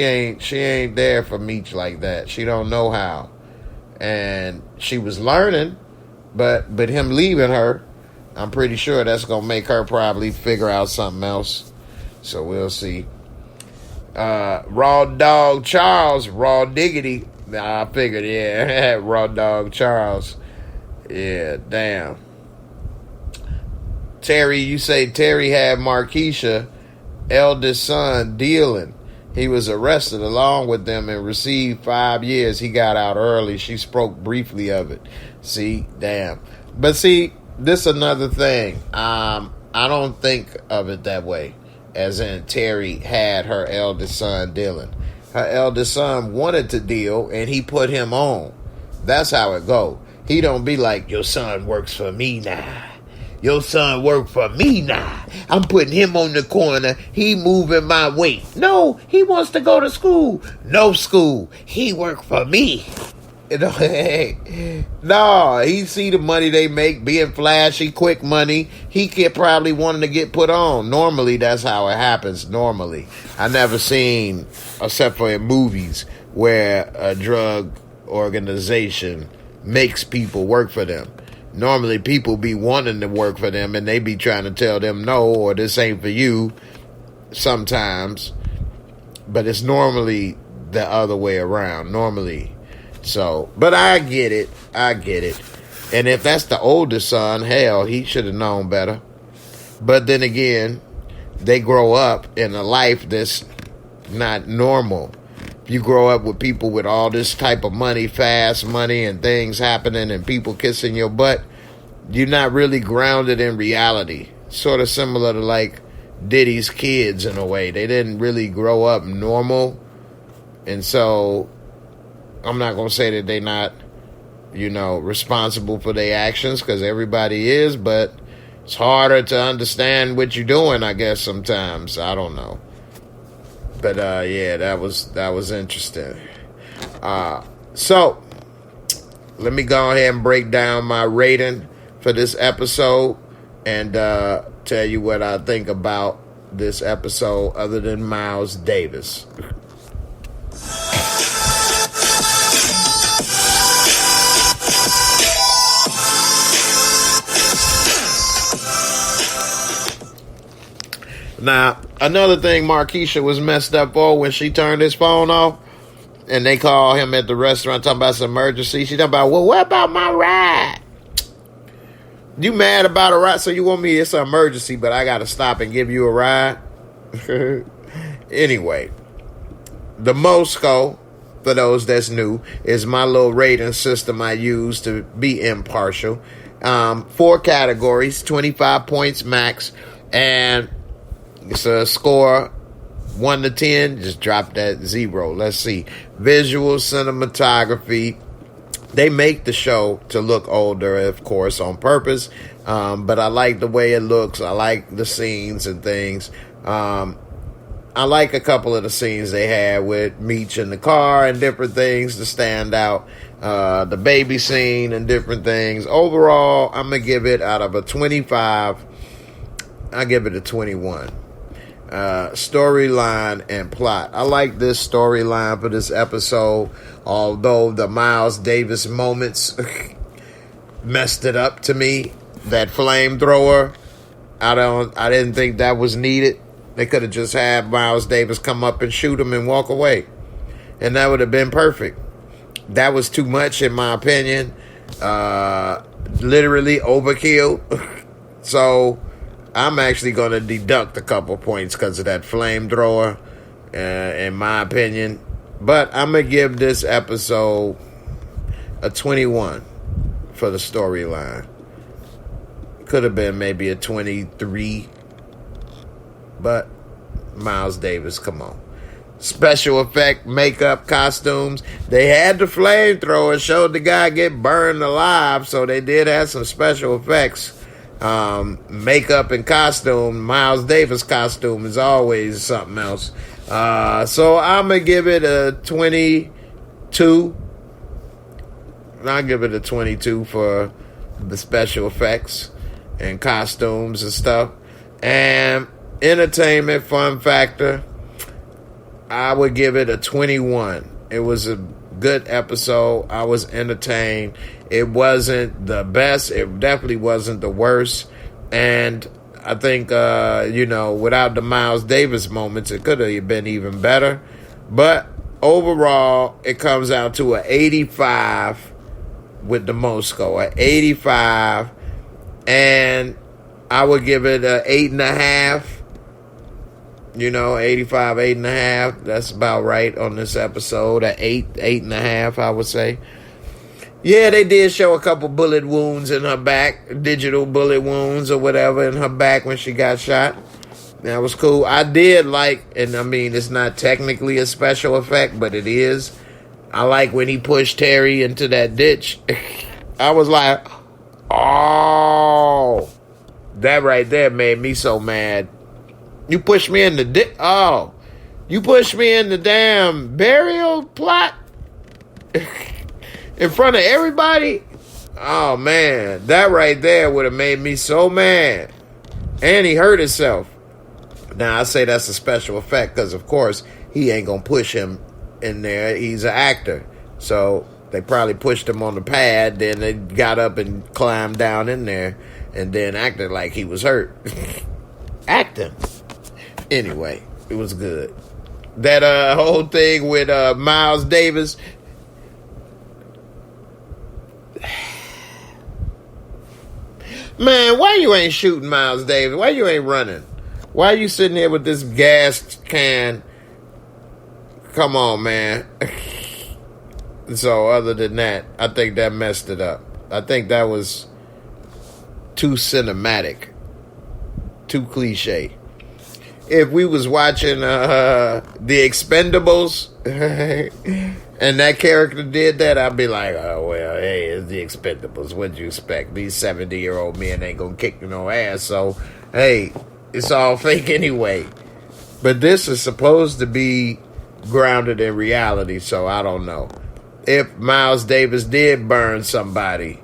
ain't there for Meech like that. She don't know how. And she was learning, but him leaving her, I'm pretty sure that's going to make her probably figure out something else. So we'll see. Raw Dog Charles, Raw Diggity. I figured, yeah, Raw Dog Charles. Yeah, damn. Terry, you say Terry had Markeisha, eldest son, dealing. He was arrested along with them and received 5 years. He got out early. She spoke briefly of it. See, damn. But see, this is another thing. I don't think of it that way. As in, Terry had her eldest son, Dylan. Her eldest son wanted to deal, and he put him on. That's how it go. He don't be like, your son works for me now. Your son work for me now. I'm putting him on the corner. He moving my weight. No, he wants to go to school. No school. He work for me. You know, hey, no, he see the money they make being flashy, quick money. He could probably wanting to get put on. Normally, that's how it happens. Normally, I never seen, except for in movies, where a drug organization makes people work for them. Normally, people be wanting to work for them, and they be trying to tell them no, or this ain't for you. Sometimes, but it's normally the other way around. Normally. So, but I get it. And if that's the oldest son, hell, he should have known better. But then again, they grow up in a life that's not normal. You grow up with people with all this type of money, fast money, and things happening and people kissing your butt. You're not really grounded in reality. Sort of similar to like Diddy's kids in a way. They didn't really grow up normal. And so I'm not going to say that they're not, responsible for their actions, because everybody is, but it's harder to understand what you're doing, I guess, sometimes. I don't know. But, yeah, that was interesting. So, let me go ahead and break down my rating for this episode and tell you what I think about this episode other than Miles Davis. Now, another thing Markeisha was messed up for when she turned his phone off and they call him at the restaurant talking about some emergency. She talking about, well, what about my ride? You mad about a ride? So you want me, it's an emergency, but I got to stop and give you a ride? Anyway, the MOORESCORE, for those that's new, is my little rating system I use to be impartial. 4 categories, 25 points max, and it's a score 1 to 10. Just drop that 0. Let's see. Visual cinematography. They make the show to look older, of course, on purpose. But I like the way it looks. I like the scenes and things. I like a couple of the scenes they had with Meech in the car and different things to stand out. The baby scene and different things. Overall, I'm going to give it, out of a 25, I'll give it a 21. Storyline and plot. I like this storyline for this episode, although the Miles Davis moments messed it up to me. That flamethrower, I didn't think that was needed. They could have just had Miles Davis come up and shoot him and walk away, and that would have been perfect. That was too much, in my opinion. Literally overkill. So I'm actually going to deduct a couple points because of that flamethrower, in my opinion. But I'm going to give this episode a 21 for the storyline. Could have been maybe a 23. But Miles Davis, come on. Special effect, makeup, costumes. They had the flamethrower, showed the guy get burned alive, so they did have some special effects. Makeup and costume. Miles Davis costume is always something else. So I'm gonna give it a 22. I'll give it a 22 for the special effects and costumes and stuff. And entertainment, fun factor, I would give it a 21. It was a good episode. I was entertained. It wasn't the best. It definitely wasn't the worst. And I think, without the Miles Davis moments, it could have been even better. But overall, it comes out to an 85 with the MOORESCORE. An 85. And I would give it an 8.5. 85, 8.5. That's about right on this episode. An 8.5, I would say. Yeah, they did show a couple bullet wounds in her back, digital bullet wounds or whatever in her back when she got shot. That was cool. I did like, and I mean, it's not technically a special effect, but it is. I like when he pushed Terry into that ditch. I was like, oh, that right there made me so mad. You pushed me in the ditch. Oh, you pushed me in the damn burial plot. in front of everybody. Oh man, that right there would have made me so mad. And he hurt himself. Now I say that's a special effect because of course he ain't gonna push him in there. He's an actor, so they probably pushed him on the pad. Then they got up and climbed down in there, and then acted like he was hurt. Acting. Anyway, it was good. That whole thing with Miles Davis. Man, why you ain't shooting Miles Davis? Why you ain't running? Why you sitting here with this gas can? Come on, man. So other than that, I think that messed it up. I think that was too cinematic. Too cliche. If we was watching The Expendables and that character did that, I'd be like, oh, well, hey, it's The Expendables. What'd you expect? These 70-year-old men ain't gonna kick no ass. So, hey, it's all fake anyway. But this is supposed to be grounded in reality, so I don't know. If Miles Davis did burn somebody,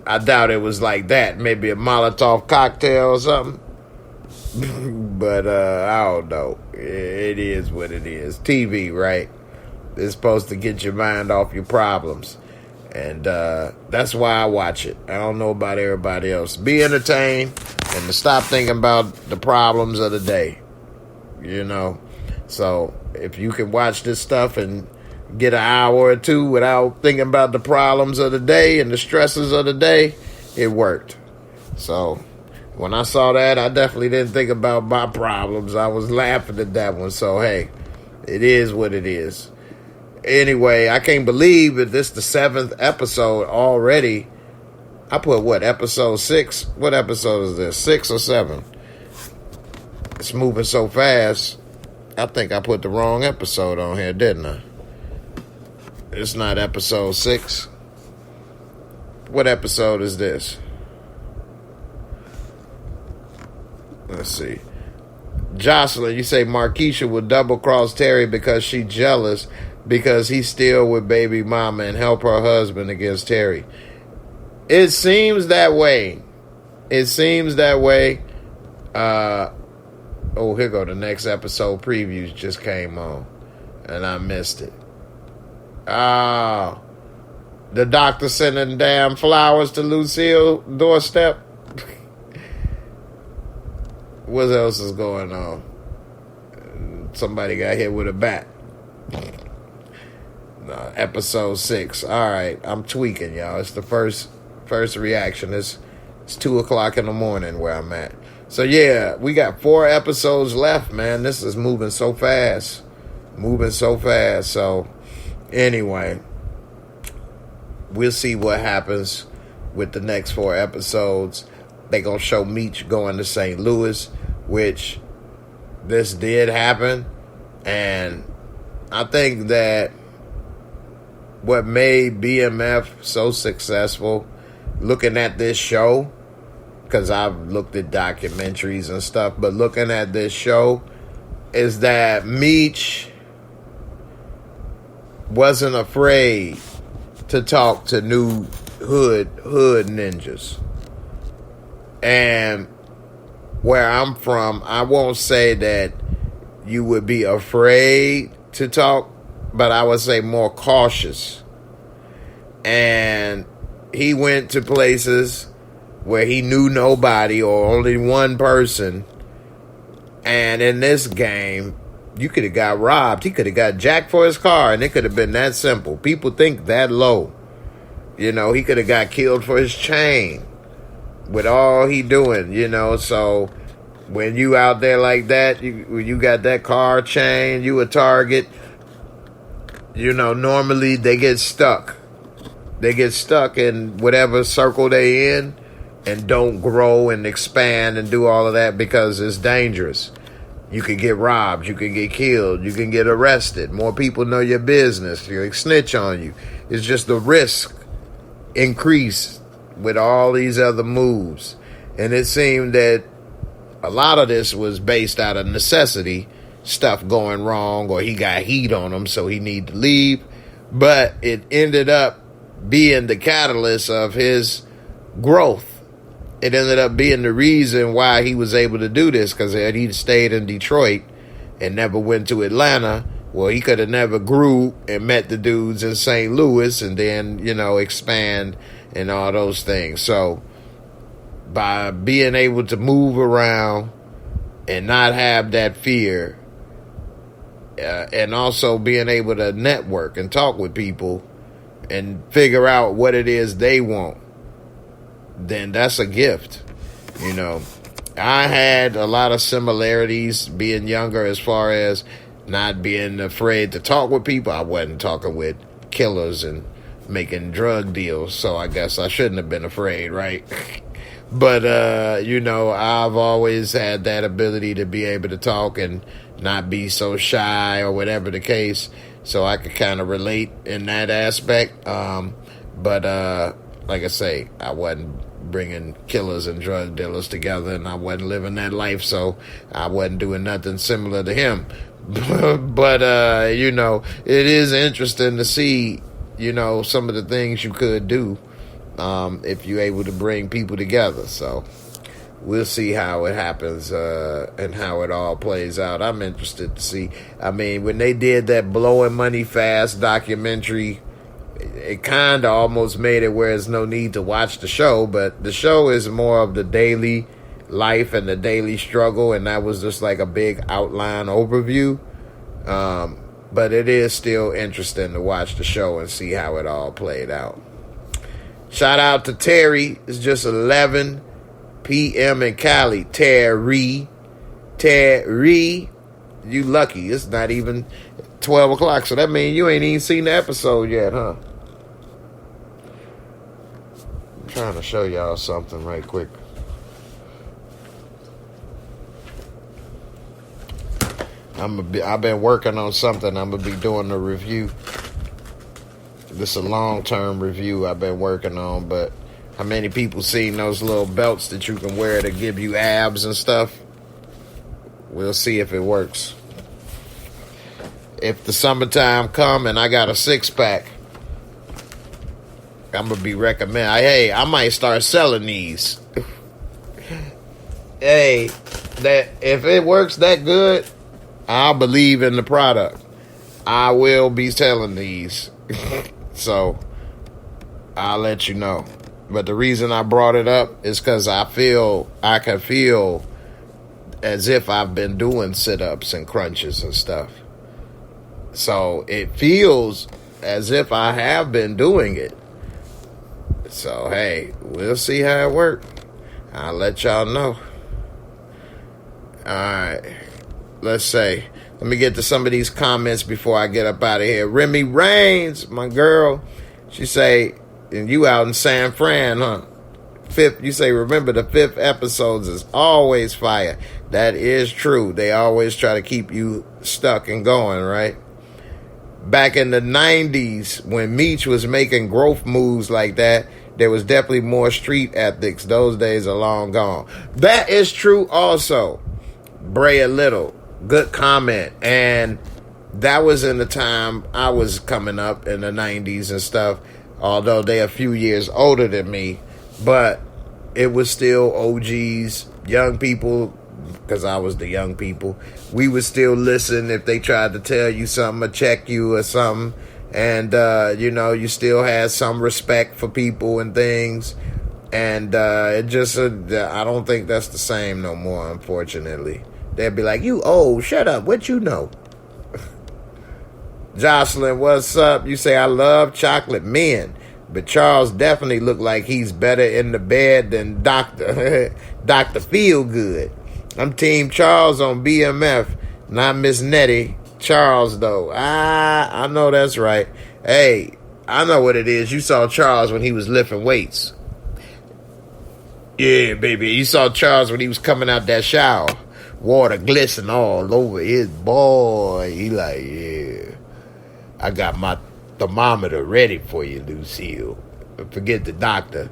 I doubt it was like that. Maybe a Molotov cocktail or something. But I don't know. It is what it is. TV, right? It's supposed to get your mind off your problems. And that's why I watch it. I don't know about everybody else. Be entertained and to stop thinking about the problems of the day. You know? So if you can watch this stuff and get an hour or two without thinking about the problems of the day and the stresses of the day, it worked. So when I saw that, I definitely didn't think about my problems. I was laughing at that one. So, hey, it is what it is. Anyway, I can't believe that this is the 7th episode already. I put, what, episode 6? What episode is this? 6 or 7? It's moving so fast. I think I put the wrong episode on here, didn't I? It's not episode 6. What episode is this? Let's see. Jocelyn, you say Markeisha would double cross Terry because she jealous because he's still with baby mama and help her husband against Terry. It seems that way. It seems that way. Oh, here go the next episode previews just came on and I missed it. The doctor sending damn flowers to Lucille doorstep. What else is going on? Somebody got hit with a bat. Episode 6. All right, I'm tweaking, y'all. It's the first reaction. It's 2:00 in the morning where I'm at. So yeah, we got 4 episodes left, man. This is moving so fast. So anyway, we'll see what happens with the next 4 episodes. They gonna show Meech going to St. Louis, which this did happen, and I think that what made BMF so successful, looking at this show, because I've looked at documentaries and stuff, but looking at this show, is that Meech wasn't afraid to talk to new hood ninjas. And where I'm from, I won't say that you would be afraid to talk, but I would say more cautious. And he went to places where he knew nobody or only one person. And in this game, you could have got robbed. He could have got jacked for his car, and it could have been that simple. People think that low. You know, he could have got killed for his chain with all he doing, you know. So when you out there like that, you got that car chain, you a target, you know, normally they get stuck. They get stuck in whatever circle they in and don't grow and expand and do all of that because it's dangerous. You can get robbed, you can get killed, you can get arrested. More people know your business, they snitch on you. It's just the risk increase with all these other moves. And it seemed that a lot of this was based out of necessity, stuff going wrong, or he got heat on him, so he need to leave. But it ended up being the catalyst of his growth. It ended up being the reason why he was able to do this, because had he stayed in Detroit and never went to Atlanta, well, he could have never grew and met the dudes in St. Louis and then, expand and all those things. So by being able to move around and not have that fear, and also being able to network and talk with people and figure out what it is they want, then that's a gift. I had a lot of similarities being younger as far as not being afraid to talk with people. I wasn't talking with killers and making drug deals, so I guess I shouldn't have been afraid, right? But, I've always had that ability to be able to talk and not be so shy or whatever the case, so I could kind of relate in that aspect. But like I say, I wasn't bringing killers and drug dealers together, and I wasn't living that life, so I wasn't doing nothing similar to him. But, it is interesting to see, some of the things you could do if you're able to bring people together. So we'll see how it happens and how it all plays out. I'm interested to see. I mean, when they did that Blowing Money Fast documentary, it kind of almost made it where there's no need to watch the show, but the show is more of the daily life and the daily struggle, and that was just like a big outline overview. But it is still interesting to watch the show and see how it all played out. Shout out to Terry. It's just 11 p.m. in Cali. Terry, you lucky. It's not even 12 o'clock, so that means you ain't even seen the episode yet, huh? I'm trying to show y'all something right quick. I've been working on something. I'm gonna be doing a review. This is a long-term review I've been working on, but how many people seen those little belts that you can wear to give you abs and stuff? We'll see if it works. If the summertime come and I got a six-pack, I'm gonna be recommending. Hey, I might start selling these. Hey, that if it works that good, I'll believe in the product. I will be selling these. So I'll let you know. But the reason I brought it up is because I can feel as if I've been doing sit-ups and crunches and stuff. So it feels as if I have been doing it. So, hey, we'll see how it works. I'll let y'all know. All right. Let me get to some of these comments before I get up out of here. Remy Rains, my girl, she say, and you out in San Fran, huh? You say, remember the 5th episodes is always fire. That is true. They always try to keep you stuck and going, right? Back in the 90s, when Meech was making growth moves like that, there was definitely more street ethics. Those days are long gone. That is true also. Brea Little. Good comment. And that was in the time I was coming up in the 90s and stuff, although they're a few years older than me, but it was still OGs, young people, because I was the young people. We would still listen if they tried to tell you something or check you or something, and you still had some respect for people and things, and it just I don't think that's the same no more, unfortunately. They'd be like, you old, shut up, what you know? Jocelyn, what's up? You say, I love chocolate men, but Charles definitely look like he's better in the bed than Dr. Feelgood. I'm Team Charles on BMF, not Miss Nettie. Charles, though. I know that's right. Hey, I know what it is. You saw Charles when he was lifting weights. Yeah, baby. You saw Charles when he was coming out that shower. Water glistening all over his boy. He like, yeah, I got my thermometer ready for you, Lucille. Forget the doctor.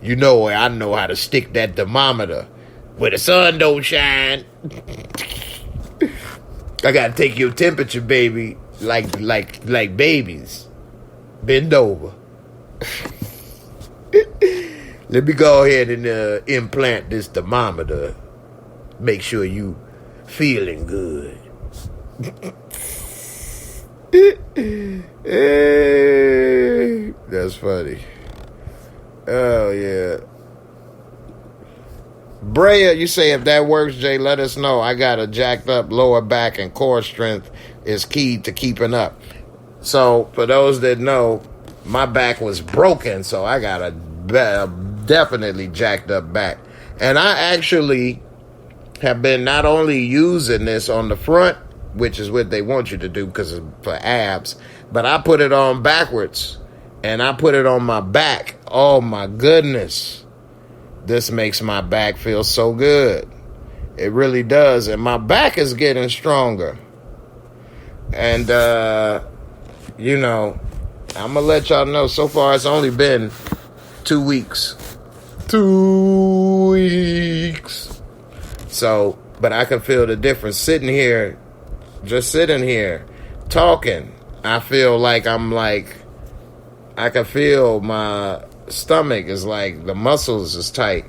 You know I know how to stick that thermometer where the sun don't shine. I gotta take your temperature, baby, like babies. Bend over. Let me go ahead and implant this thermometer. Make sure you feeling good. Hey, that's funny. Oh, yeah. Brea, you say if that works, Jay, let us know. I got a jacked up lower back and core strength is key to keeping up. So, for those that know, my back was broken, so I got a definitely jacked up back. And I actually have been not only using this on the front, which is what they want you to do because it's for abs, but I put it on backwards and I put it on my back. Oh my goodness. This makes my back feel so good. It really does. And my back is getting stronger. And, you know, I'm going to let y'all know so far it's only been 2 weeks. 2 weeks. So, but I can feel the difference sitting here, just sitting here, talking. I feel like I can feel my stomach is like the muscles is tight,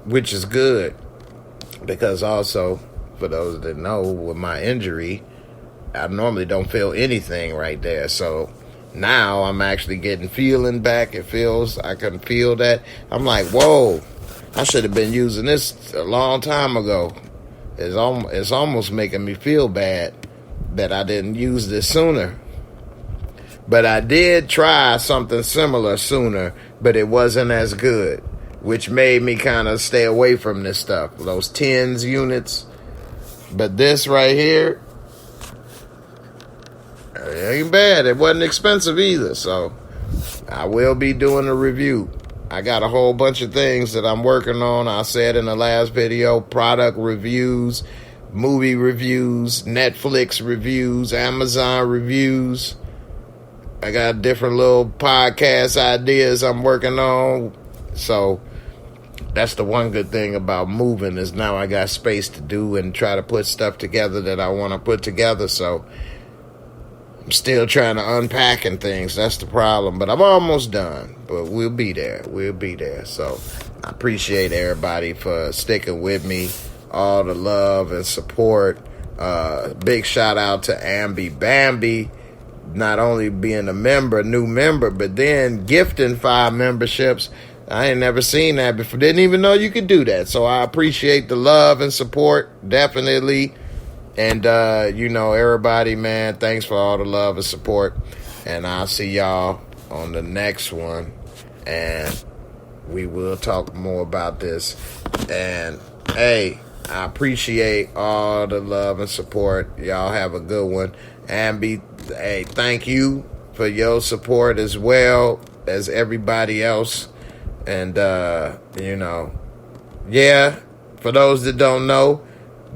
which is good. Because also, for those that know, with my injury, I normally don't feel anything right there. So now I'm actually feeling back. I can feel that. I'm like, whoa, I should have been using this a long time ago. It's almost making me feel bad that I didn't use this sooner. But I did try something similar sooner, but it wasn't as good, which made me kind of stay away from this stuff, those tens units. But this right here, it ain't bad. It wasn't expensive either, so I will be doing a review. I got a whole bunch of things that I'm working on. I said in the last video, product reviews, movie reviews, Netflix reviews, Amazon reviews. I got different little podcast ideas I'm working on. So that's the one good thing about moving is now I got space to do and try to put stuff together that I want to put together. So I'm still trying to unpack and things. That's the problem. But I'm almost done. But we'll be there. We'll be there. So I appreciate everybody for sticking with me. All the love and support. Big shout out to Ambi Bambi. Not only being a new member, but then gifting 5 memberships. I ain't never seen that before. Didn't even know you could do that. So I appreciate the love and support. Definitely. And, everybody, man, thanks for all the love and support. And I'll see y'all on the next one. And we will talk more about this. And, hey, I appreciate all the love and support. Y'all have a good one. And hey, thank you for your support as well as everybody else. And, yeah, for those that don't know,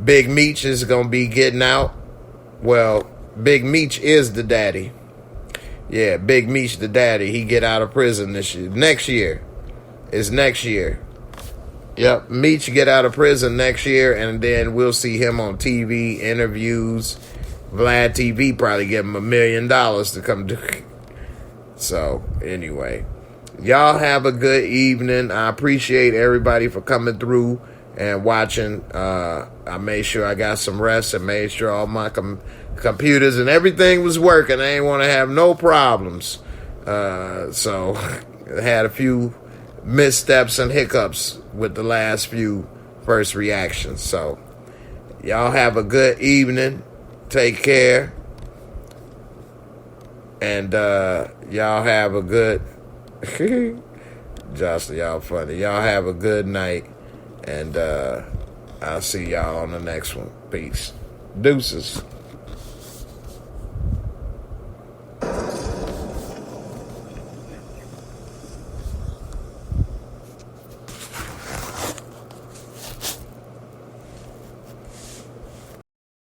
Big Meech is going to be getting out. Well, Big Meech is the daddy. Yeah, Big Meech the daddy. He get out of prison this year. Next year. It's next year. Yep, Meech get out of prison next year, and then we'll see him on TV, interviews. Vlad TV probably give him $1 million to come do. So, anyway. Y'all have a good evening. I appreciate everybody for coming through and watching. I made sure I got some rest and made sure all my computers and everything was working. I ain't want to have no problems. So I had a few missteps and hiccups with the last few first reactions. So y'all have a good evening. Take care. And y'all have a good... Jocelyn, y'all funny. Y'all have a good night. And I'll see y'all on the next one. Peace. Deuces.